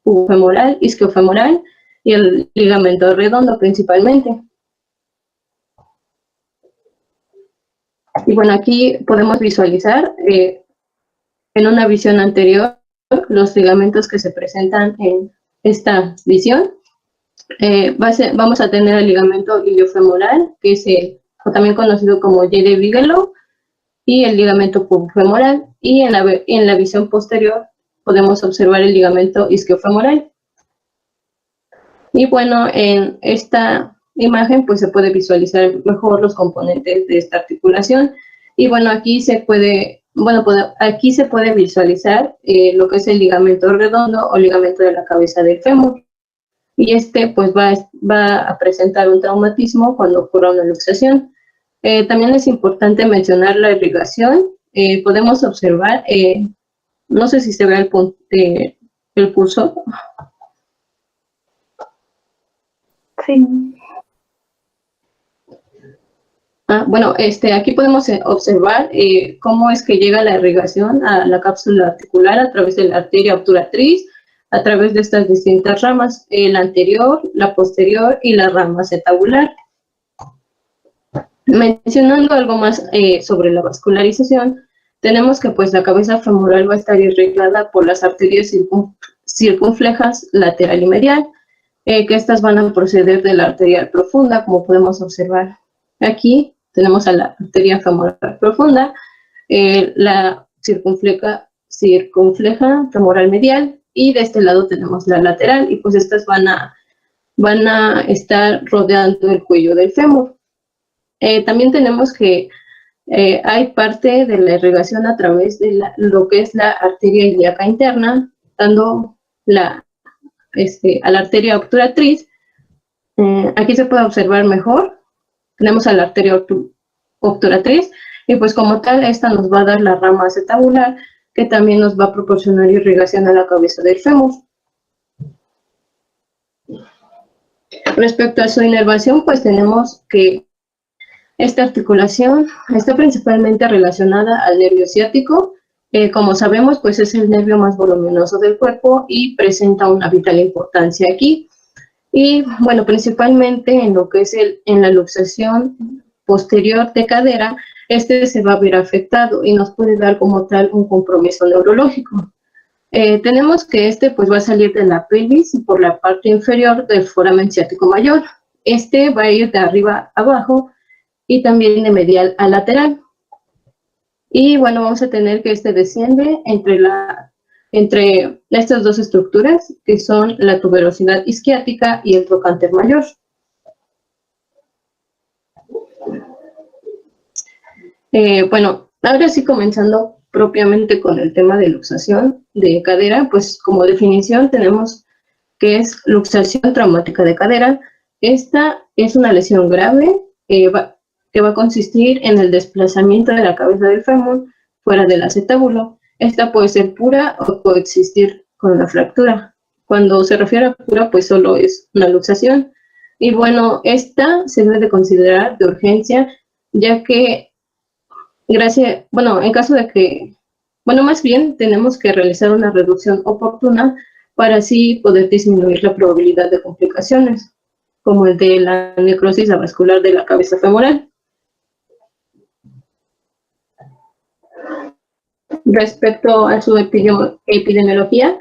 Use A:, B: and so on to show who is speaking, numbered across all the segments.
A: pubofemoral, isquiofemoral y el ligamento redondo principalmente. Y bueno, aquí podemos visualizar en una visión anterior los ligamentos que se presentan en esta visión. Vamos a tener el ligamento iliofemoral, que es también conocido como J. de Bigelow, y el ligamento pubofemoral, y en la visión posterior podemos observar el ligamento isquiofemoral. Y bueno, en esta imagen pues se puede visualizar mejor los componentes de esta articulación, y bueno, aquí se puede visualizar lo que es el ligamento redondo o ligamento de la cabeza del fémur, y este pues va a presentar un traumatismo cuando ocurra una luxación. También es importante mencionar la irrigación. Podemos observar, no sé si se ve el cursor.
B: Sí.
A: Bueno, aquí podemos observar cómo es que llega la irrigación a la cápsula articular a través de la arteria obturatriz, a través de estas distintas ramas, la anterior, la posterior y la rama acetabular. Mencionando algo más sobre la vascularización, tenemos que pues la cabeza femoral va a estar irrigada por las arterias circunflejas lateral y medial, que estas van a proceder de la arteria profunda, como podemos observar aquí. Tenemos a la arteria femoral profunda, la circunfleja femoral medial, y de este lado tenemos la lateral, y pues estas van a estar rodeando el cuello del fémur. También tenemos que hay parte de la irrigación a través de lo que es la arteria ilíaca interna, dando a la arteria obturatriz. Aquí se puede observar mejor. Tenemos a la arteria obturatriz, y pues como tal esta nos va a dar la rama acetabular, que también nos va a proporcionar irrigación a la cabeza del fémur. Respecto a su inervación, pues tenemos que esta articulación está principalmente relacionada al nervio ciático. Como sabemos, pues es el nervio más voluminoso del cuerpo y presenta una vital importancia aquí. Y bueno, principalmente en lo que es en la luxación posterior de cadera, se va a ver afectado y nos puede dar como tal un compromiso neurológico. Tenemos que pues va a salir de la pelvis y por la parte inferior del foramen ciático mayor. Va a ir de arriba a abajo y también de medial a lateral. Y bueno, vamos a tener que desciende entre estas dos estructuras, que son la tuberosidad isquiática y el trocánter mayor. Bueno, ahora sí, comenzando propiamente con el tema de luxación de cadera, pues como definición tenemos que es luxación traumática de cadera. Esta es una lesión grave que va a consistir en el desplazamiento de la cabeza del fémur fuera del acetábulo. Esta puede ser pura o coexistir con la fractura. Cuando se refiere a pura, pues solo es una luxación. Y bueno, esta se debe de considerar de urgencia, ya que en caso de que, más bien tenemos que realizar una reducción oportuna para así poder disminuir la probabilidad de complicaciones, como el de la necrosis avascular de la cabeza femoral. Respecto a su epidemiología,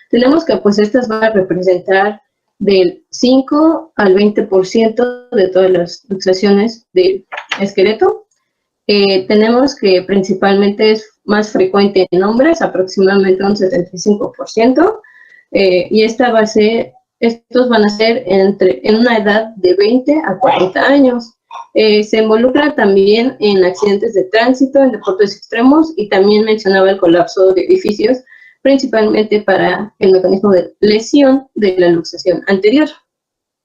A: tenemos que pues estas van a representar del 5 al 20% de todas las luxaciones del esqueleto. Tenemos que principalmente es más frecuente en hombres, aproximadamente un 75%, y estos van a ser en una edad de 20 a 40 años. Se involucra también en accidentes de tránsito, en deportes extremos, y también mencionaba el colapso de edificios, principalmente para el mecanismo de lesión de la luxación anterior.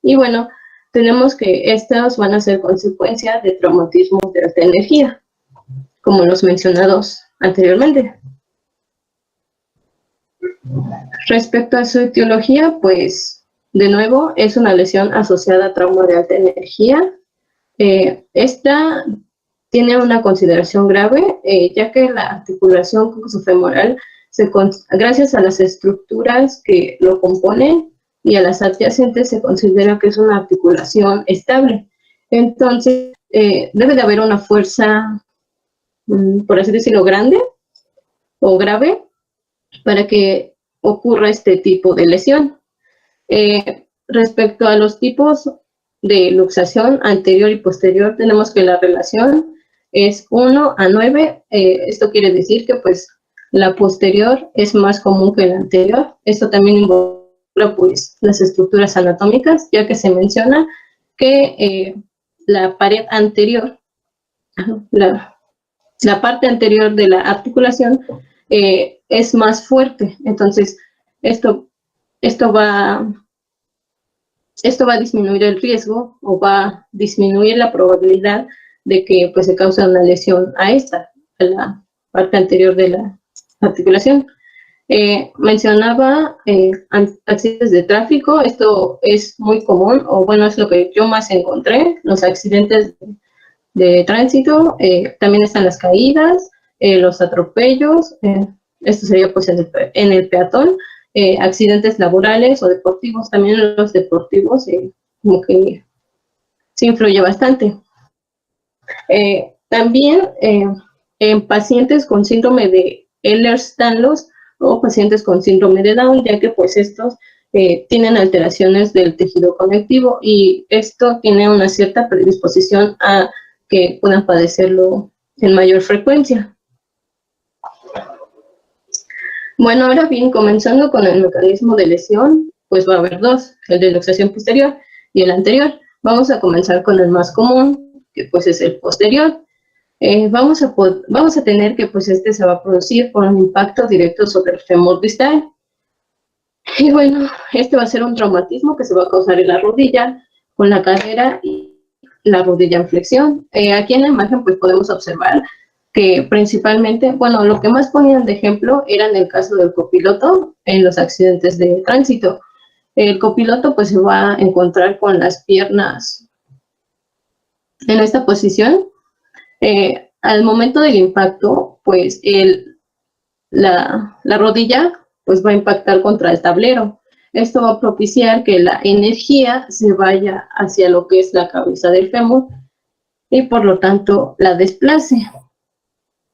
A: Y bueno, tenemos que estos van a ser consecuencia de traumatismos de alta energía, como los mencionados anteriormente. Respecto a su etiología, pues de nuevo es una lesión asociada a trauma de alta energía. Esta tiene una consideración grave, ya que la articulación coxofemoral gracias a las estructuras que lo componen y a las adyacentes, se considera que es una articulación estable. Entonces, debe de haber una fuerza, por así decirlo, grande o grave para que ocurra este tipo de lesión. Respecto a los tipos de luxación anterior y posterior, tenemos que la relación es 1:9. Esto quiere decir que pues la posterior es más común que la anterior. Esto también involucra pues las estructuras anatómicas, ya que se menciona que la pared anterior, la parte anterior de la articulación es más fuerte. Entonces, esto va a disminuir el riesgo o va a disminuir la probabilidad de que pues, se cause una lesión a la parte anterior de la articulación. Mencionaba accidentes de tráfico. Esto es muy común, o bueno, es lo que yo más encontré, los accidentes de tránsito. También están las caídas, los atropellos. Esto sería pues en el peatón. Accidentes laborales o deportivos. También los deportivos como que sí influye bastante. También en pacientes con síndrome de Ehlers-Danlos o pacientes con síndrome de Down, ya que pues estos tienen alteraciones del tejido conectivo y esto tiene una cierta predisposición a que puedan padecerlo en mayor frecuencia. Bueno, ahora bien, comenzando con el mecanismo de lesión, pues va a haber dos, el de luxación posterior y el anterior. Vamos a comenzar con el más común, que pues es el posterior. Vamos a tener que pues este se va a producir por un impacto directo sobre el fémur distal. Y bueno, este va a ser un traumatismo que se va a causar en la rodilla, con la cadera y la rodilla en flexión. Aquí en la imagen pues podemos observar que principalmente, bueno, lo que más ponían de ejemplo era en el caso del copiloto en los accidentes de tránsito. El copiloto pues se va a encontrar con las piernas en esta posición. Al momento del impacto, pues la rodilla pues va a impactar contra el tablero. Esto va a propiciar que la energía se vaya hacia lo que es la cabeza del fémur y por lo tanto la desplace.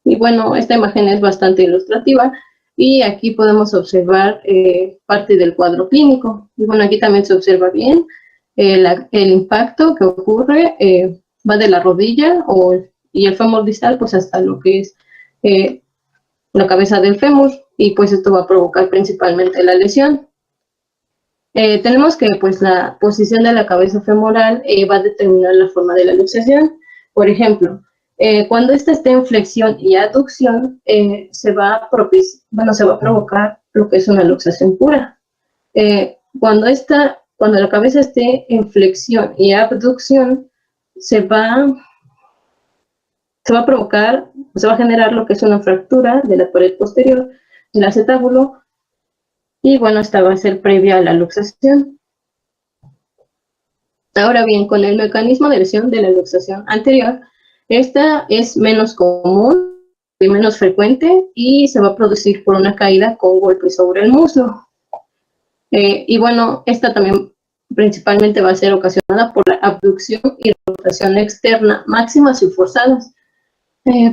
A: Y bueno, esta imagen es bastante ilustrativa y aquí podemos observar parte del cuadro clínico. Y bueno, aquí también se observa bien el impacto que ocurre, va de la rodilla y el fémur distal pues hasta lo que es la cabeza del fémur, y pues esto va a provocar principalmente la lesión. Tenemos que pues la posición de la cabeza femoral va a determinar la forma de la luxación. Por ejemplo, cuando esta esté en flexión y aducción, se va a provocar lo que es una luxación pura. Cuando la cabeza esté en flexión y abducción, se va a generar lo que es una fractura de la pared posterior del acetábulo, y bueno, esta va a ser previa a la luxación. Ahora bien, con el mecanismo de lesión de la luxación anterior, esta es menos común y menos frecuente y se va a producir por una caída con golpe sobre el muslo. Y bueno, esta también principalmente va a ser ocasionada por la abducción y rotación externa máximas y forzadas.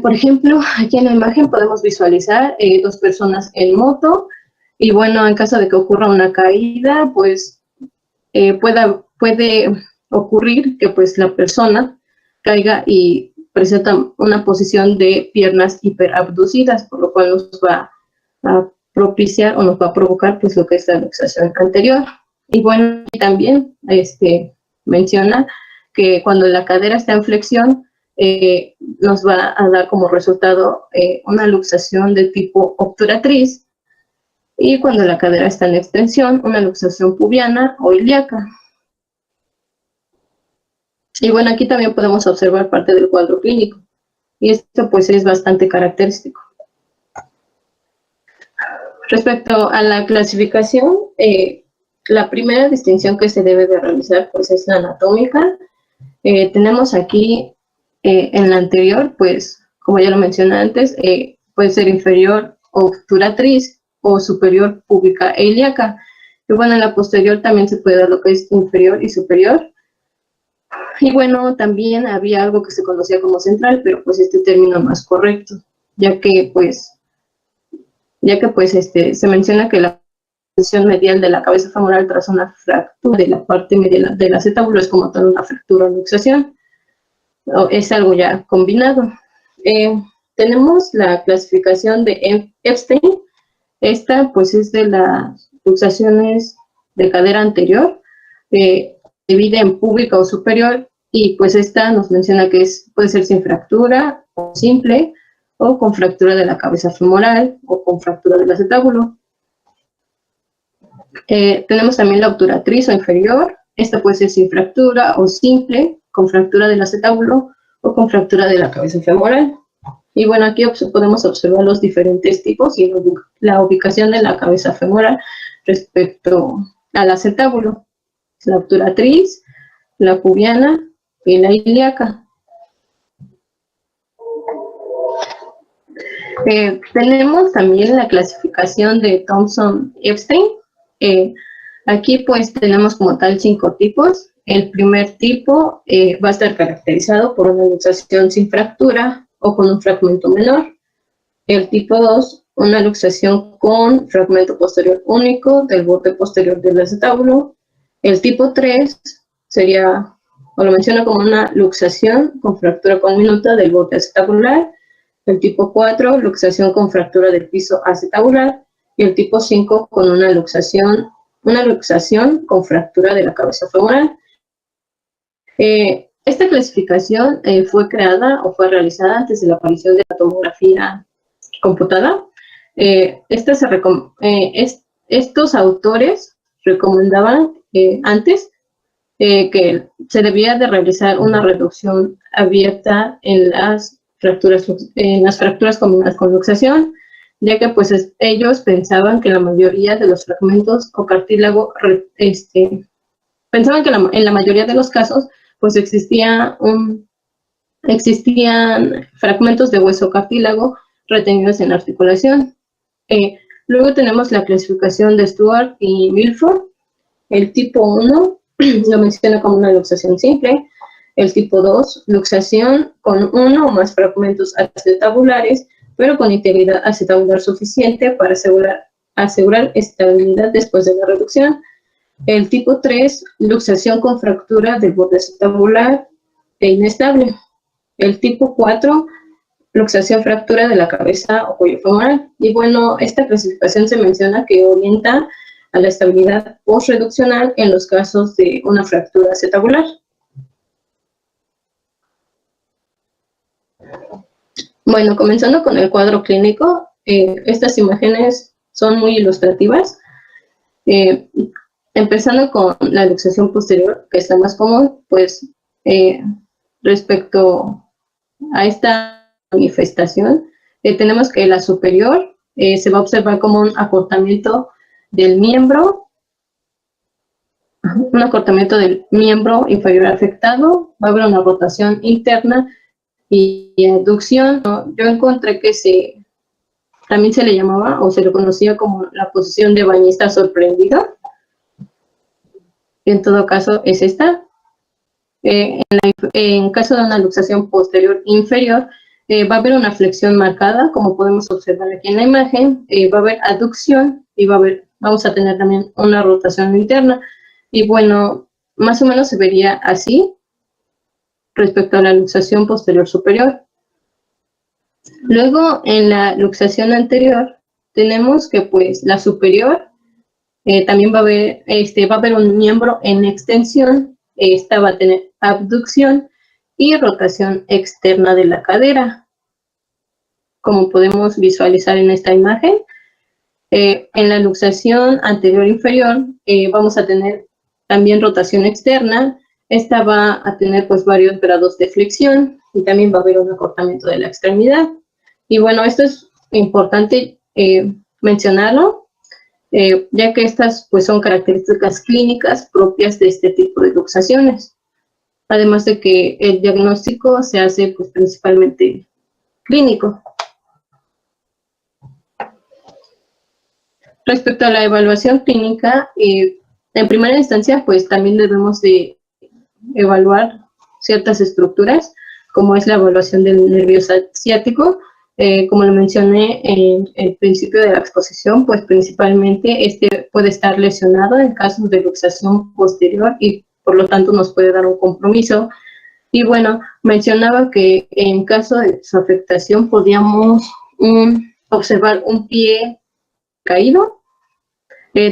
A: Por ejemplo, aquí en la imagen podemos visualizar dos personas en moto, y bueno, en caso de que ocurra una caída, pues puede ocurrir que pues la persona caiga y presenta una posición de piernas hiperabducidas, por lo cual nos va a propiciar o nos va a provocar pues lo que es la luxación anterior. Y bueno, también menciona que cuando la cadera está en flexión, nos va a dar como resultado una luxación de tipo obturatriz, y cuando la cadera está en extensión, una luxación pubiana o ilíaca. Y bueno, aquí también podemos observar parte del cuadro clínico, y esto pues es bastante característico. Respecto a la clasificación, la primera distinción que se debe de realizar pues es la anatómica. Tenemos aquí en la anterior, pues como ya lo mencioné antes, puede ser inferior obturatriz o superior púbica e ilíaca. Y bueno, en la posterior también se puede dar lo que es inferior y superior. Y bueno, también había algo que se conocía como central, pero pues este término más correcto, ya que se menciona que la posición medial de la cabeza femoral tras una fractura de la parte medial del acetábulo es como tal una fractura o luxación, o es algo ya combinado. Tenemos la clasificación de Epstein. Esta pues es de las luxaciones de cadera anterior, divide en púbica o superior, y pues esta nos menciona que puede ser sin fractura o simple, o con fractura de la cabeza femoral o con fractura del acetábulo. Tenemos también la obturatriz o inferior. Esta puede ser sin fractura o simple, con fractura del acetábulo o con fractura de la cabeza femoral. Y bueno, aquí podemos observar los diferentes tipos y la ubicación de la cabeza femoral respecto al acetábulo. La obturatriz, la pubiana y la ilíaca. Tenemos también la clasificación de Thompson-Epstein. Aquí pues tenemos como tal 5 tipos. El primer tipo va a estar caracterizado por una luxación sin fractura o con un fragmento menor. El tipo 2, una luxación con fragmento posterior único del borde posterior del acetábulo. El tipo 3 sería, o lo menciona como una luxación con fractura conminuta del borde acetabular. El tipo 4, luxación con fractura del piso acetabular. Y el tipo 5, con una luxación con fractura de la cabeza femoral. Esta clasificación fue creada o fue realizada antes de la aparición de la tomografía computada. Estos autores recomendaban antes que se debía de realizar una reducción abierta en las fracturas combinadas con luxación, ya que pues ellos pensaban que la mayoría de los fragmentos o cartílago, pensaban que en la mayoría de los casos pues existían fragmentos de hueso cartílago retenidos en la articulación. Luego tenemos la clasificación de Stuart y Milford. El tipo 1 lo menciona como una luxación simple. El tipo 2, luxación con uno o más fragmentos acetabulares, pero con integridad acetabular suficiente para asegurar estabilidad después de la reducción. El tipo 3, luxación con fractura del borde acetabular e inestable. El tipo 4, luxación fractura de la cabeza o cuello femoral. Y bueno, esta clasificación se menciona que orienta a la estabilidad postreduccional en los casos de una fractura acetabular. Bueno, comenzando con el cuadro clínico, estas imágenes son muy ilustrativas. Empezando con la luxación posterior, que es la más común, pues respecto a esta manifestación, tenemos que la superior se va a observar como un acortamiento del miembro inferior afectado, va a haber una rotación interna y aducción. Yo encontré que también se le llamaba o se le conocía como la posición de bañista sorprendido. En todo caso es esta. En caso de una luxación posterior inferior, va a haber una flexión marcada, como podemos observar aquí en la imagen, va a haber aducción y vamos a tener también una rotación interna. Y bueno, más o menos se vería así respecto a la luxación posterior superior. Luego, en la luxación anterior, tenemos que pues la superior también va a haber un miembro en extensión. Esta va a tener abducción y rotación externa de la cadera, como podemos visualizar en esta imagen. En la luxación anterior inferior vamos a tener también rotación externa. Esta va a tener pues varios grados de flexión y también va a haber un acortamiento de la extremidad. Y bueno, esto es importante mencionarlo, ya que estas pues son características clínicas propias de este tipo de luxaciones. Además de que el diagnóstico se hace pues principalmente clínico. Respecto a la evaluación clínica, en primera instancia, pues también debemos de evaluar ciertas estructuras, como es la evaluación del nervio ciático. Como lo mencioné en el principio de la exposición, pues principalmente este puede estar lesionado en casos de luxación posterior y por lo tanto nos puede dar un compromiso. Y bueno, mencionaba que en caso de su afectación podíamos observar un pie caído.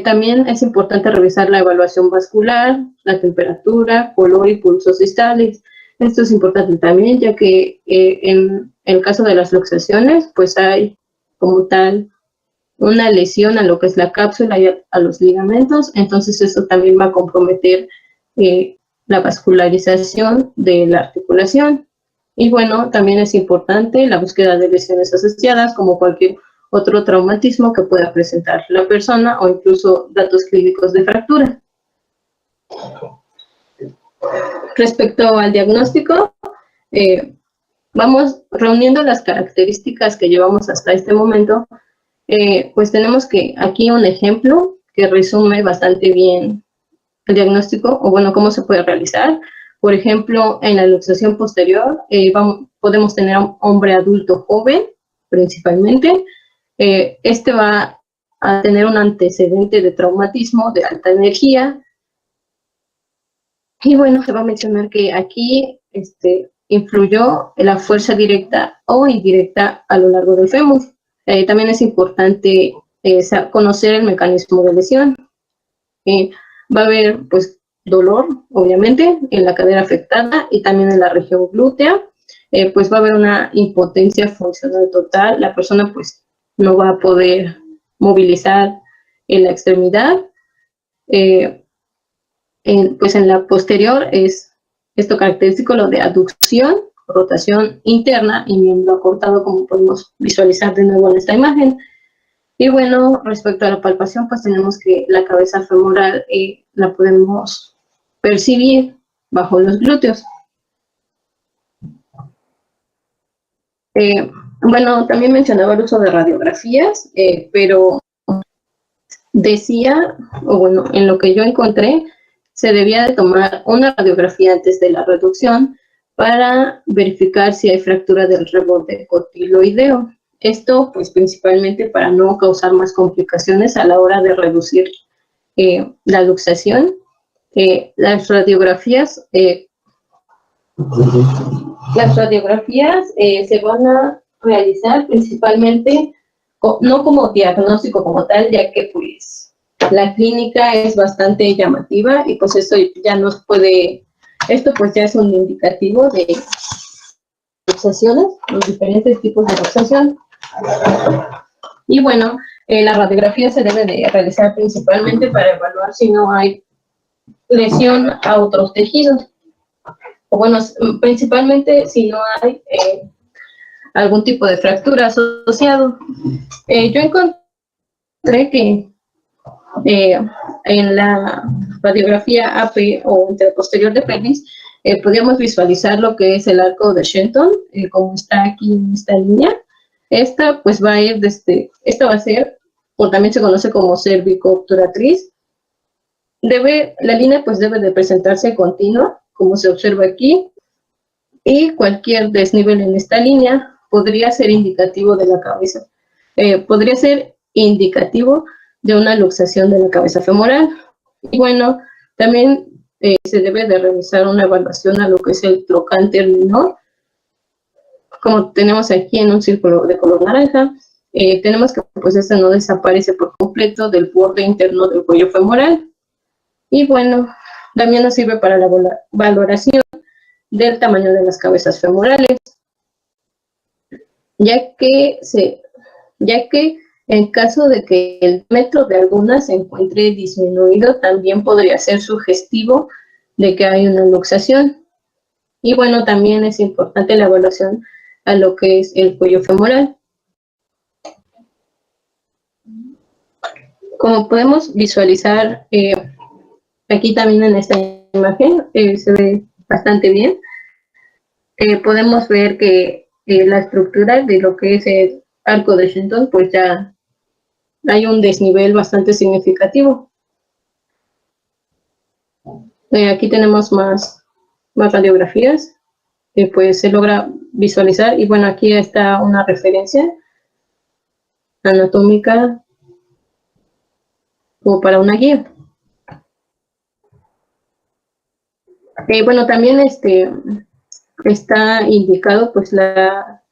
A: También es importante revisar la evaluación vascular, la temperatura, color y pulsos distales. Esto es importante también, ya que en el caso de las luxaciones, pues hay como tal una lesión a lo que es la cápsula y a los ligamentos, entonces esto también va a comprometer la vascularización de la articulación. Y bueno, también es importante la búsqueda de lesiones asociadas, como cualquier otro traumatismo que pueda presentar la persona o incluso datos clínicos de fractura. Respecto al diagnóstico, vamos reuniendo las características que llevamos hasta este momento, pues tenemos que aquí un ejemplo que resume bastante bien el diagnóstico, o bueno, cómo se puede realizar. Por ejemplo, en la luxación posterior, podemos tener a un hombre adulto joven, principalmente. Este va a tener un antecedente de traumatismo de alta energía. Y bueno, se va a mencionar que aquí influyó la fuerza directa o indirecta a lo largo del fémur. También es importante conocer el mecanismo de lesión. Va a haber pues dolor, obviamente, en la cadera afectada y también en la región glútea. Pues va a haber una impotencia funcional total. La persona pues no va a poder movilizar en la extremidad. Pues en la posterior es esto característico, lo de aducción, rotación interna y miembro acortado, como podemos visualizar de nuevo en esta imagen. Y bueno, respecto a la palpación, pues tenemos que la cabeza femoral la podemos percibir bajo los glúteos. Bueno, también mencionaba el uso de radiografías, pero decía, o bueno, en lo que yo encontré, se debía de tomar una radiografía antes de la reducción para verificar si hay fractura del reborde cotiloideo. Esto, pues, principalmente para no causar más complicaciones a la hora de reducir la luxación. Las radiografías se van a realizar principalmente no como diagnóstico como tal, ya que pues la clínica es bastante llamativa y pues esto ya nos puede, esto pues ya es un indicativo de luxaciones, los diferentes tipos de luxación. Y bueno, la radiografía se debe de realizar principalmente para evaluar si no hay lesión a otros tejidos. O bueno, principalmente si no hay algún tipo de fractura asociado. Yo encontré que en la radiografía AP o interposterior de pelvis podíamos visualizar lo que es el arco de Shenton, como está aquí en esta línea. Esta pues va a ir desde, esta va a ser, o también se conoce como cervicoobturatriz. La línea pues debe de presentarse continua, como se observa aquí, y cualquier desnivel en esta línea podría ser indicativo de la cabeza. Podría ser indicativo de una luxación de la cabeza femoral. Y bueno, también se debe de realizar una evaluación a lo que es el trocánter menor. Como tenemos aquí en un círculo de color naranja, tenemos que pues este no desaparece por completo del borde interno del cuello femoral. Y bueno, también nos sirve para la valoración del tamaño de las cabezas femorales, ya que en caso de que el diámetro de algunas se encuentre disminuido, también podría ser sugestivo de que hay una luxación. Y bueno, también es importante la evaluación a lo que es el cuello femoral. Como podemos visualizar aquí también en esta imagen, se ve bastante bien. Podemos ver que la estructura de lo que es el arco de Shenton pues ya hay un desnivel bastante significativo. Aquí tenemos más radiografías que pues se logra visualizar, y bueno, aquí está una referencia anatómica como para una guía. Bueno, también está indicado pues la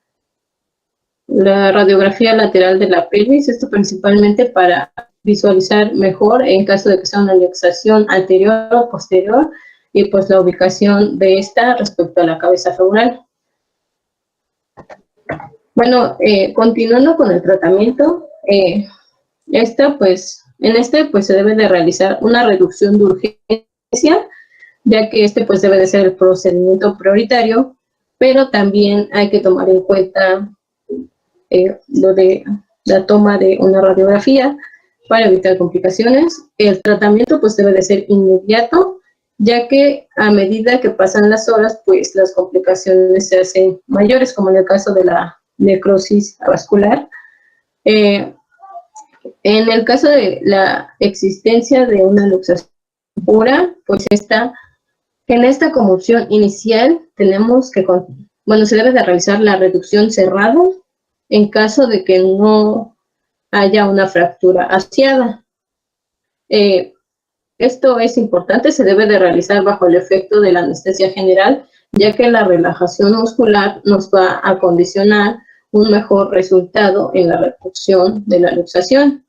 A: radiografía lateral de la pelvis, esto principalmente para visualizar mejor en caso de que sea una luxación anterior o posterior, y pues la ubicación de esta respecto a la cabeza femoral. Bueno, continuando con el tratamiento, pues se debe de realizar una reducción de urgencia, ya que pues debe de ser el procedimiento prioritario, pero también hay que tomar en cuenta lo de la toma de una radiografía para evitar complicaciones. El tratamiento pues debe de ser inmediato, ya que a medida que pasan las horas, pues las complicaciones se hacen mayores, como en el caso de la necrosis vascular. En el caso de la existencia de una luxación pura, pues en esta conmoción inicial tenemos que, se debe de realizar la reducción cerrada en caso de que no haya una fractura asociada. Esto es importante, se debe de realizar bajo el efecto de la anestesia general, ya que la relajación muscular nos va a condicionar un mejor resultado en la reducción de la luxación.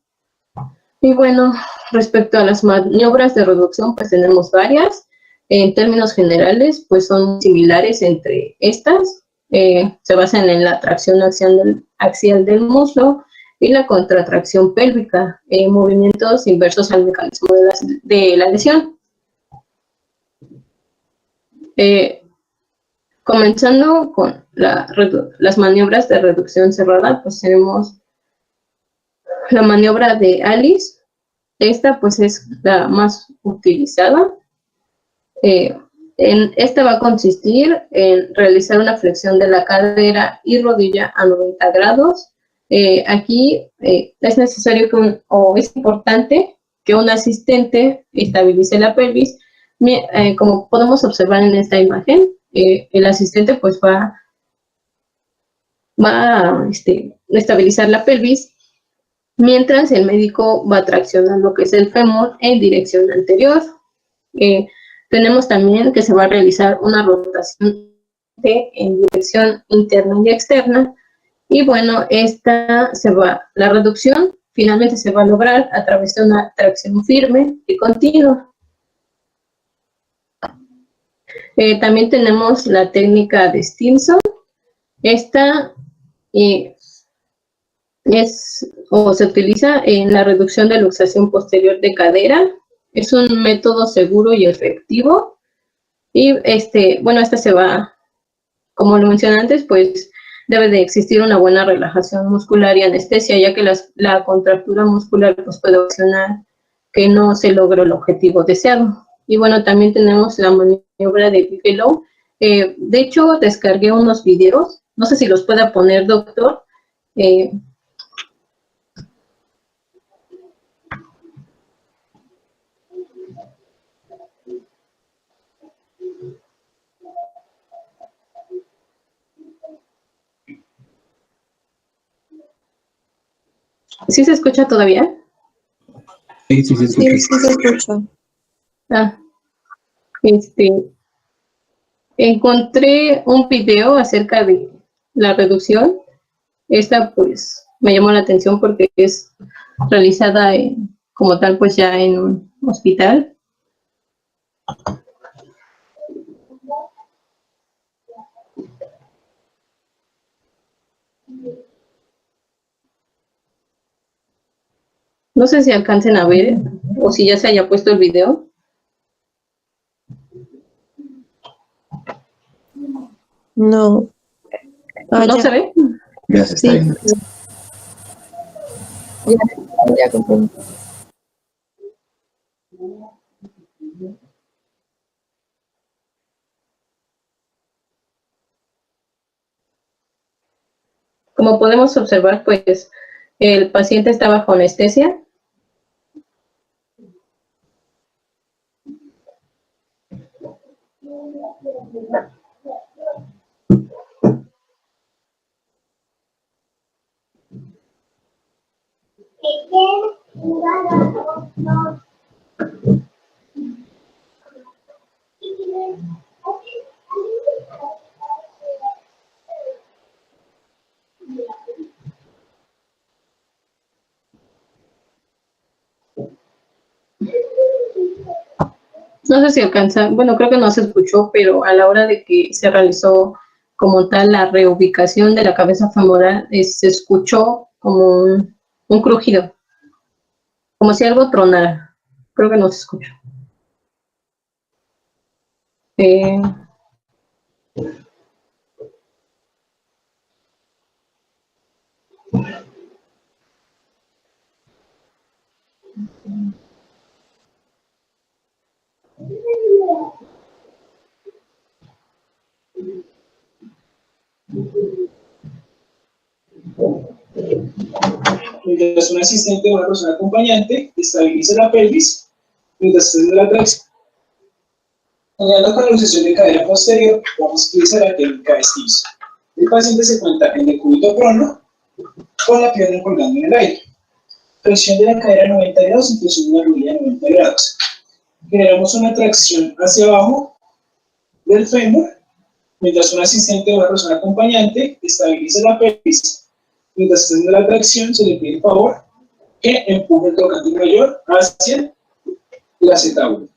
A: Y bueno, respecto a las maniobras de reducción, pues tenemos varias. En términos generales, pues son similares entre estas. Se basan en la tracción axial del muslo y la contratracción pélvica, movimientos inversos al mecanismo de la lesión. Comenzando con las maniobras de reducción cerrada, pues tenemos la maniobra de Alice. Esta pues es la más utilizada. Esta va a consistir en realizar una flexión de la cadera y rodilla a 90 grados. Aquí es necesario o es importante que un asistente estabilice la pelvis. Como podemos observar en esta imagen, el asistente pues va a estabilizar la pelvis, mientras el médico va a traccionar lo que es el fémur en dirección anterior. Tenemos también que se va a realizar una rotación en dirección interna y externa, y bueno, la reducción finalmente se va a lograr a través de una tracción firme y continua. También tenemos la técnica de Stimson. Esta se utiliza en la reducción de luxación posterior de cadera. Es un método seguro y efectivo. Y esta se va, como lo mencioné antes, pues debe de existir una buena relajación muscular y anestesia, ya que la contractura muscular pues puede ocasionar que no se logre el objetivo deseado. Y bueno, también tenemos la maniobra de Bigelow. De hecho, descargué unos videos, no sé si los pueda poner, doctor. ¿Sí se escucha todavía?
C: Sí, sí se escucha.
B: Sí, sí se escucha.
A: Encontré un video acerca de la reducción. Esta pues me llamó la atención porque es realizada como tal pues ya en un hospital. No sé si alcancen a ver o si ya se haya puesto el video.
B: No.
A: ¿No
B: ya.
A: se ve?
C: Ya se está viendo.
B: Ya comprendo.
A: Como podemos observar, pues El paciente está bajo anestesia. No sé si alcanza, bueno, creo que no se escuchó, pero a la hora de que se realizó como tal la reubicación de la cabeza femoral, se escuchó como un crujido, como si algo tronara. Creo que no se escuchó.
D: Mientras un asistente o una persona acompañante estabiliza la pelvis, mientras se hace la tracción. Generando con la luxación de cadera posterior, vamos a utilizar la técnica de Stimson. El paciente se encuentra en decúbito prono, con la pierna colgando en el aire. Flexión de la cadera a 90 grados, inclusión de la rodilla a 90 grados. Generamos una tracción hacia abajo del fémur, mientras un asistente o una persona acompañante estabiliza la pelvis. Mientras se hace la tracción, se le pide el favor que empuje el tocante mayor hacia la acetábulo.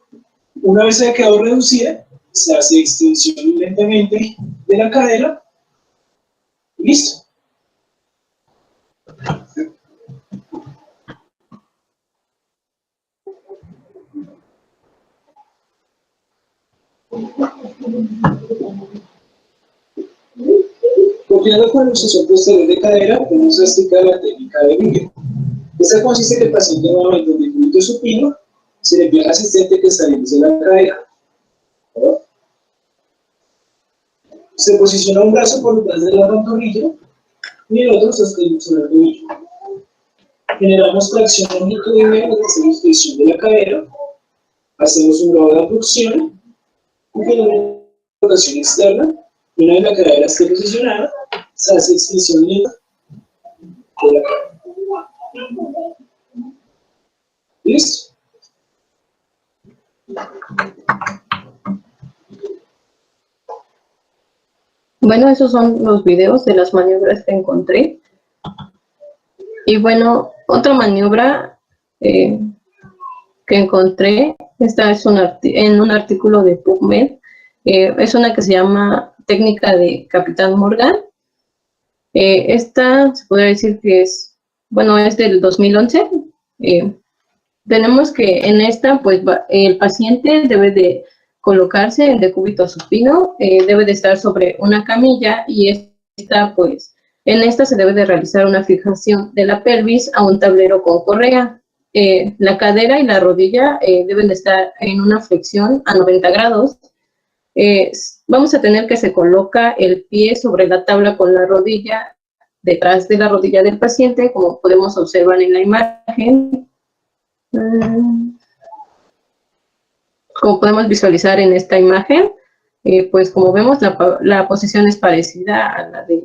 D: Una vez haya quedado reducida, se hace extensión lentamente de la cadera y listo. Continuando con la luxación posterior de cadera, vamos a explicar la técnica de Miguel. Esta consiste en que el paciente nuevamente en decúbito supino se le pide al asistente que estabilice la cadera. Se posiciona un brazo por detrás de la pantorrilla y el otro sostiene sobre el tobillo. Generamos tracción longitudinal, hacemos flexión de la cadera, hacemos un grado de abducción y generamos rotación externa. Y una vez la cadera esté posicionada, se hace extensión lenta de la cadera. ¿Listo?
A: Bueno, esos son los videos de las maniobras que encontré. Y bueno, otra maniobra que encontré, esta es en un artículo de PubMed, es una que se llama técnica de Capitán Morgan. Esta se podría decir que es, bueno, es del 2011. Tenemos que en esta, pues, el paciente debe de colocarse en decúbito supino, debe de estar sobre una camilla y esta, pues, en esta se debe de realizar una fijación de la pelvis a un tablero con correa. La cadera y la rodilla deben de estar en una flexión a 90 grados. Vamos a tener que se coloca el pie sobre la tabla con la rodilla detrás de la rodilla del paciente, como podemos observar en la imagen. Como podemos visualizar en esta imagen, pues como vemos la posición es parecida a la de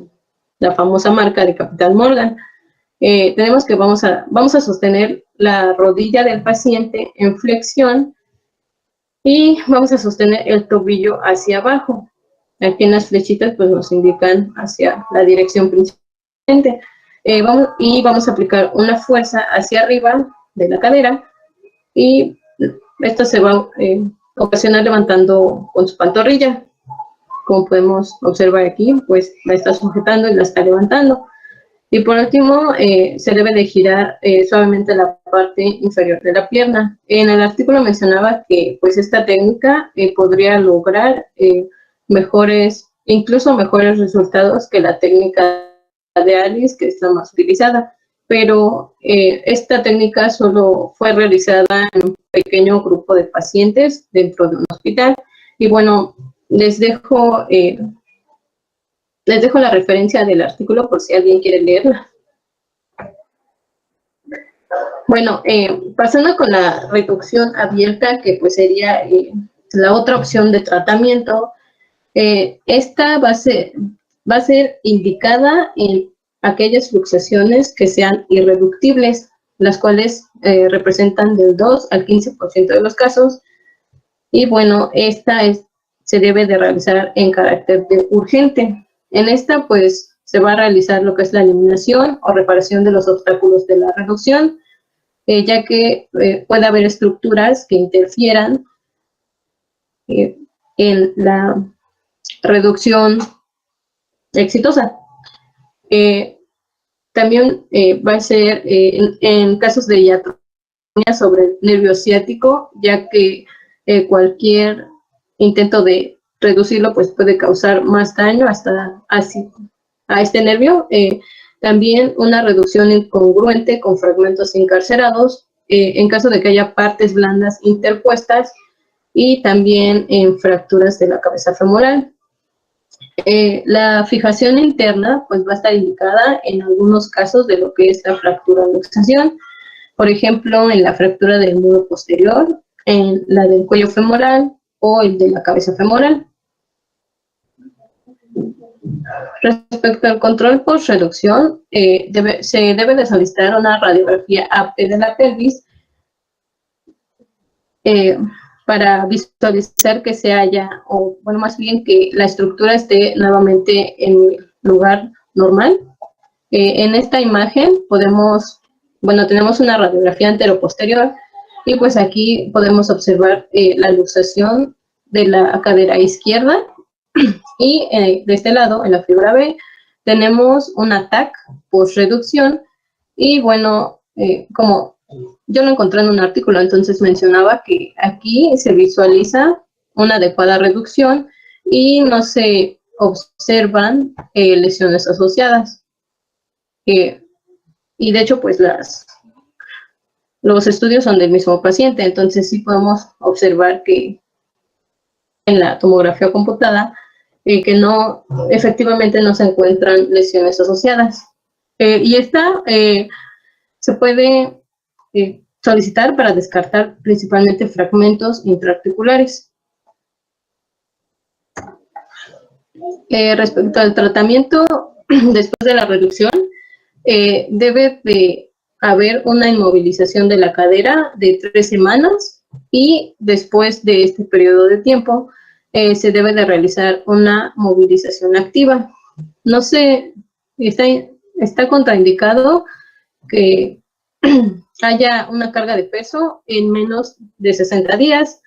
A: la famosa marca de Capitán Morgan. Tenemos que vamos a sostener la rodilla del paciente en flexión y vamos a sostener el tobillo hacia abajo. Aquí en las flechitas pues nos indican hacia la dirección principal. Vamos a aplicar una fuerza hacia arriba de la cadera y esto se va a ocasionar levantando con su pantorrilla. Como podemos observar aquí, pues la está sujetando y la está levantando. Y por último, se debe de girar suavemente la parte inferior de la pierna. En el artículo mencionaba que pues esta técnica podría lograr incluso mejores resultados que la técnica de Alice, que es la más utilizada. Pero esta técnica solo fue realizada en un pequeño grupo de pacientes dentro de un hospital. Y bueno, les dejo la referencia del artículo por si alguien quiere leerla. Bueno, pasando con la reducción abierta, que pues sería la otra opción de tratamiento, esta va a ser indicada en aquellas luxaciones que sean irreductibles, las cuales representan del 2 al 15% de los casos. Y bueno, se debe de realizar en carácter de urgente. En esta, pues, se va a realizar lo que es la eliminación o reparación de los obstáculos de la reducción, ya que puede haber estructuras que interfieran en la reducción exitosa. También va a ser en casos de hiatrogenia sobre el nervio ciático, ya que cualquier intento de reducirlo pues puede causar más daño hasta así a este nervio. También una reducción incongruente con fragmentos encarcerados en caso de que haya partes blandas interpuestas, y también en fracturas de la cabeza femoral. La fijación interna pues va a estar indicada en algunos casos de lo que es la fractura luxación, por ejemplo en la fractura del muro posterior, en la del cuello femoral o el de la cabeza femoral. Respecto al control post-reducción, se debe de solicitar una radiografía AP de la pelvis para visualizar que se haya, o bueno, más bien que la estructura esté nuevamente en el lugar normal. En esta imagen tenemos una radiografía anteroposterior, y pues aquí podemos observar la luxación de la cadera izquierda, y de este lado, en la figura B, tenemos un TAC post-reducción, y bueno, como yo lo encontré en un artículo, entonces mencionaba que aquí se visualiza una adecuada reducción y no se observan lesiones asociadas. Y de hecho, pues los estudios son del mismo paciente, entonces sí podemos observar que en la tomografía computada que efectivamente no se encuentran lesiones asociadas. Y esta se puede solicitar para descartar principalmente fragmentos intraarticulares. Respecto al tratamiento después de la reducción, debe de haber una inmovilización de la cadera de 3 semanas, y después de este periodo de tiempo se debe de realizar una movilización activa. No sé, está contraindicado que haya una carga de peso en menos de 60 días.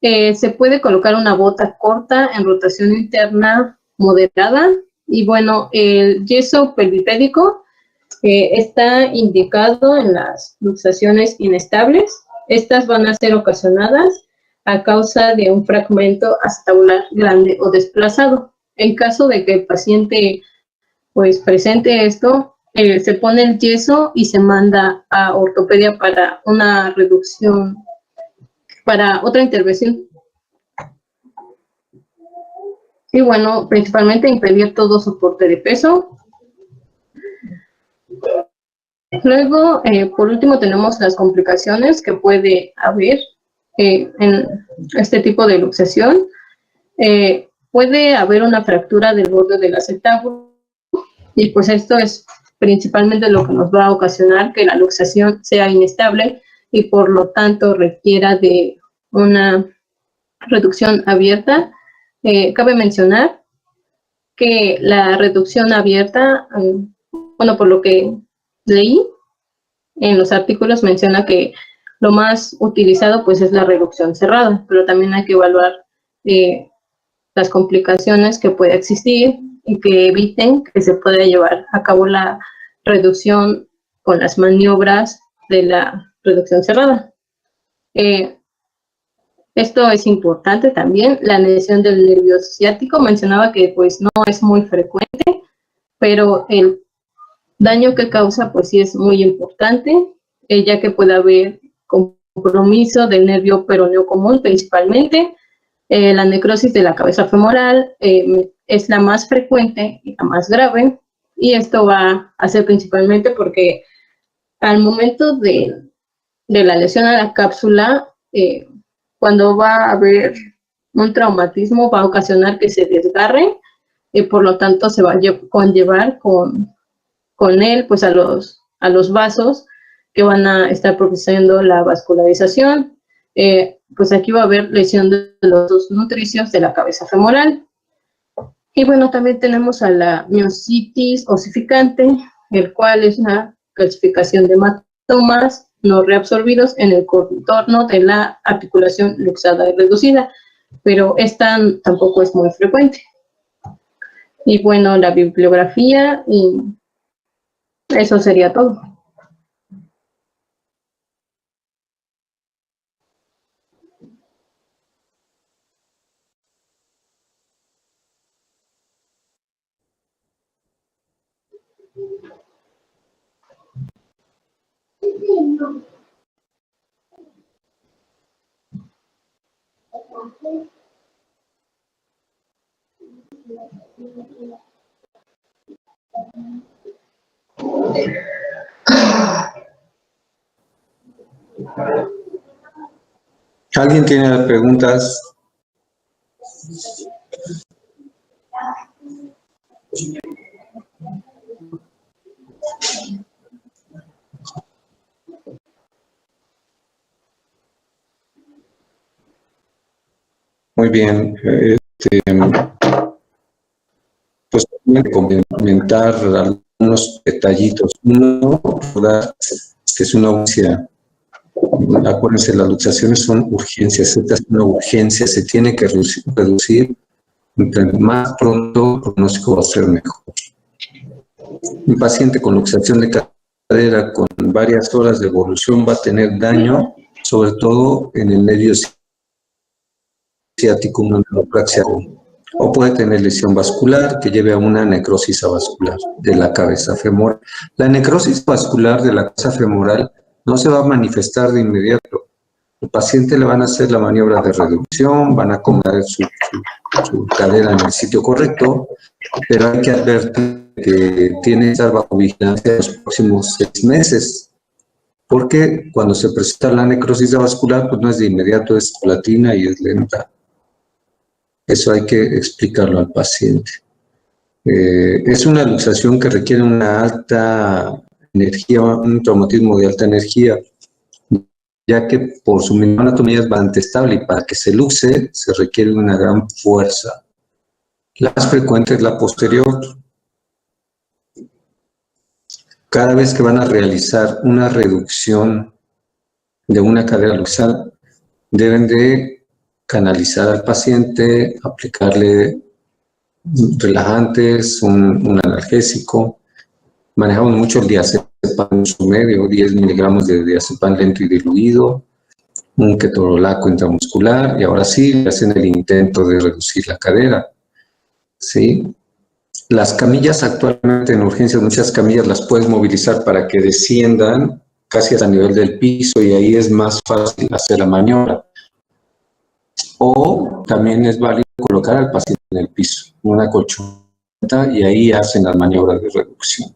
A: Se puede colocar una bota corta en rotación interna moderada, y bueno, el yeso pelvipédico está indicado en las luxaciones inestables. Estas van a ser ocasionadas a causa de un fragmento acetabular grande o desplazado. En caso de que el paciente pues presente esto, se pone el yeso y se manda a ortopedia para una reducción, para otra intervención. Y bueno, principalmente impedir todo soporte de peso. Luego, por último, tenemos las complicaciones que puede haber en este tipo de luxación. Puede haber una fractura del borde del acetábulo, y pues esto es principalmente lo que nos va a ocasionar que la luxación sea inestable y por lo tanto requiera de una reducción abierta. Cabe mencionar que la reducción abierta, bueno, por lo que leí en los artículos, menciona que lo más utilizado pues es la reducción cerrada, pero también hay que evaluar las complicaciones que puede existir y que eviten que se pueda llevar a cabo la reducción con las maniobras de la reducción cerrada. Esto es importante también. La lesión del nervio ciático, mencionaba que pues no es muy frecuente, pero el daño que causa pues sí es muy importante, ya que puede haber compromiso del nervio peroneo común principalmente. La necrosis de la cabeza femoral es la más frecuente y la más grave, y esto va a ser principalmente porque al momento de de la lesión a la cápsula, cuando va a haber un traumatismo, va a ocasionar que se desgarre, y por lo tanto se va a conllevar con él pues a los vasos que van a estar propiciando la vascularización. Pues aquí va a haber lesión de los dos nutricios de la cabeza femoral. Y bueno, también tenemos a la miositis osificante, el cual es una calcificación de hematomas no reabsorbidos en el contorno de la articulación luxada y reducida, pero esta tampoco es muy frecuente. Y bueno, la bibliografía, y eso sería todo.
C: ¿Alguien tiene preguntas? Muy bien. Pues comentar algunos detallitos. Uno, que es una urgencia. Acuérdense, las luxaciones son urgencias. Esta es una urgencia, se tiene que reducir. Entre más pronto, el pronóstico va a ser mejor. Un paciente con luxación de cadera con varias horas de evolución va a tener daño, sobre todo en el medio ciático, una neuropraxia, o puede tener lesión vascular que lleve a una necrosis avascular de la cabeza femoral. La necrosis vascular de la cabeza femoral no se va a manifestar de inmediato. Al paciente le van a hacer la maniobra de reducción, van a acomodar su cadera en el sitio correcto, pero hay que advertir que tiene que estar bajo vigilancia los próximos 6 meses, porque cuando se presenta la necrosis vascular, pues no es de inmediato, es paulatina y es lenta. Eso hay que explicarlo al paciente. Es una luxación que requiere una alta energía, un traumatismo de alta energía, ya que por su misma anatomía es bastante estable y para que se luxe se requiere una gran fuerza. La más frecuente es la posterior. Cada vez que van a realizar una reducción de una cadera luxal, deben de canalizar al paciente, aplicarle relajantes, un analgésico. Manejamos mucho el diazepam en su medio, 10 miligramos de diazepam lento y diluido, un ketorolaco intramuscular, y ahora sí le hacen el intento de reducir la cadera. ¿Sí? Las camillas actualmente en urgencias, muchas camillas las puedes movilizar para que desciendan casi hasta el nivel del piso y ahí es más fácil hacer la maniobra. O también es válido colocar al paciente en el piso, en una colchoneta, y ahí hacen las maniobras de reducción.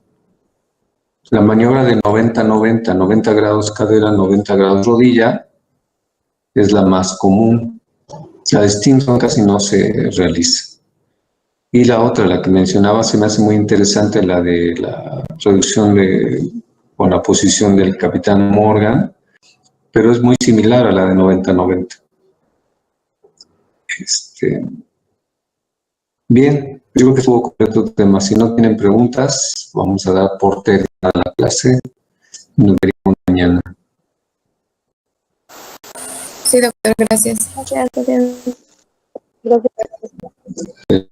C: La maniobra de 90-90, 90 grados cadera, 90 grados rodilla, es la más común. La de Stimson casi no se realiza. Y la otra, la que mencionaba, se me hace muy interesante, la de la reducción con la posición del capitán Morgan, pero es muy similar a la de 90-90. Bien, yo creo que estuvo completo el tema. Si no tienen preguntas, vamos a dar por terminada la clase. Nos veremos mañana.
E: Sí, doctor, gracias.
B: Gracias. Gracias.